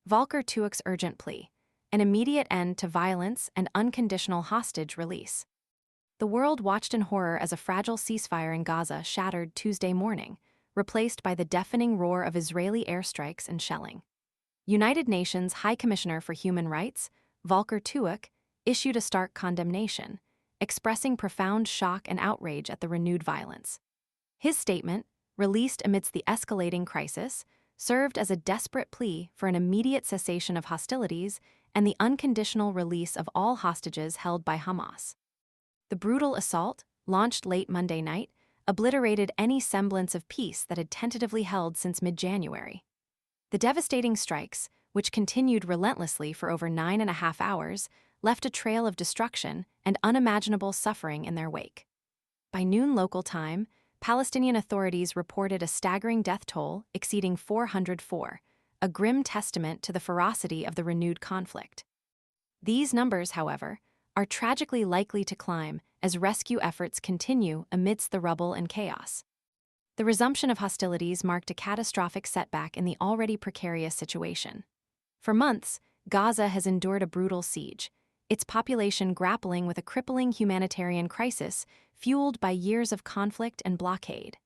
Volker Türk's urgent plea: an immediate end to violence and unconditional hostage release. The world watched in horror as a fragile ceasefire in Gaza shattered Tuesday morning, replaced by the deafening roar of Israeli airstrikes and shelling. United Nations High Commissioner for Human Rights, Volker Türk, issued a stark condemnation, expressing profound shock and outrage at the renewed violence. His statement, released amidst the escalating crisis, served as a desperate plea for an immediate cessation of hostilities and the unconditional release of all hostages held by Hamas. The brutal assault, launched late Monday night, obliterated any semblance of peace that had tentatively held since mid-January. The devastating strikes, which continued relentlessly for over 9.5 hours, left a trail of destruction and unimaginable suffering in their wake. By noon local time, Palestinian authorities reported a staggering death toll exceeding 404, a grim testament to the ferocity of the renewed conflict. These numbers, however, are tragically likely to climb as rescue efforts continue amidst the rubble and chaos. The resumption of hostilities marked a catastrophic setback in the already precarious situation. For months, Gaza has endured a brutal siege, its population grappling with a crippling humanitarian crisis fueled by years of conflict and blockade.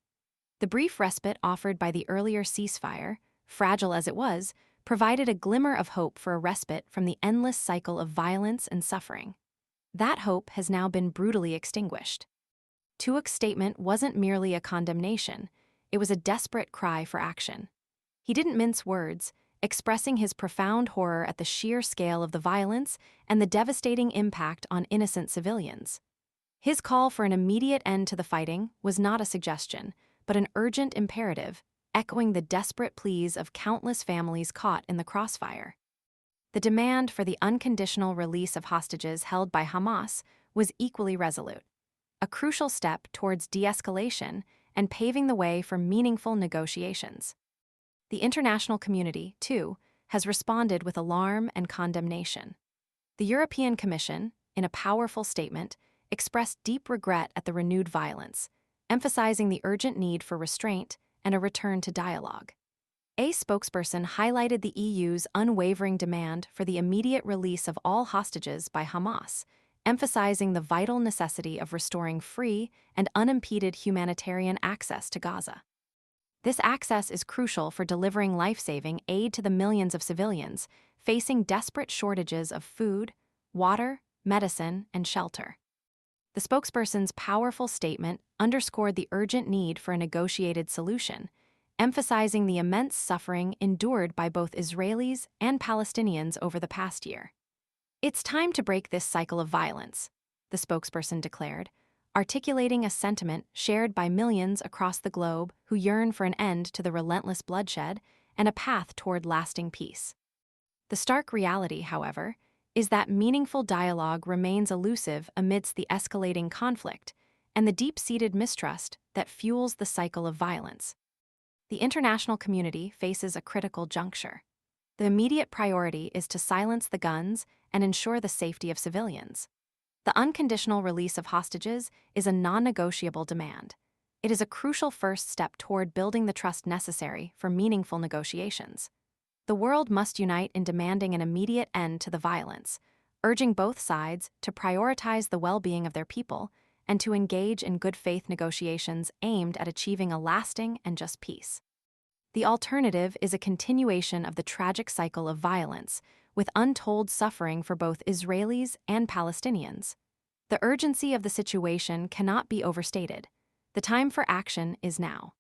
The brief respite offered by the earlier ceasefire, fragile as it was, provided a glimmer of hope for a respite from the endless cycle of violence and suffering. That hope has now been brutally extinguished. Türk's statement wasn't merely a condemnation, it was a desperate cry for action. He didn't mince words, expressing his profound horror at the sheer scale of the violence and the devastating impact on innocent civilians. His call for an immediate end to the fighting was not a suggestion, but an urgent imperative, echoing the desperate pleas of countless families caught in the crossfire. The demand for the unconditional release of hostages held by Hamas was equally resolute, a crucial step towards de-escalation and paving the way for meaningful negotiations. The international community, too, has responded with alarm and condemnation. The European Commission, in a powerful statement, expressed deep regret at the renewed violence, emphasizing the urgent need for restraint and a return to dialogue. A spokesperson highlighted the EU's unwavering demand for the immediate release of all hostages by Hamas, emphasizing the vital necessity of restoring free and unimpeded humanitarian access to Gaza. This access is crucial for delivering life-saving aid to the millions of civilians facing desperate shortages of food, water, medicine, and shelter. The spokesperson's powerful statement underscored the urgent need for a negotiated solution, emphasizing the immense suffering endured by both Israelis and Palestinians over the past year. "It's time to break this cycle of violence," the spokesperson declared, articulating a sentiment shared by millions across the globe who yearn for an end to the relentless bloodshed and a path toward lasting peace. The stark reality, however, is that meaningful dialogue remains elusive amidst the escalating conflict and the deep-seated mistrust that fuels the cycle of violence. The international community faces a critical juncture. The immediate priority is to silence the guns and ensure the safety of civilians. The unconditional release of hostages is a non-negotiable demand. It is a crucial first step toward building the trust necessary for meaningful negotiations. The world must unite in demanding an immediate end to the violence, urging both sides to prioritize the well-being of their people and to engage in good faith negotiations aimed at achieving a lasting and just peace. The alternative is a continuation of the tragic cycle of violence, with untold suffering for both Israelis and Palestinians. The urgency of the situation cannot be overstated. The time for action is now.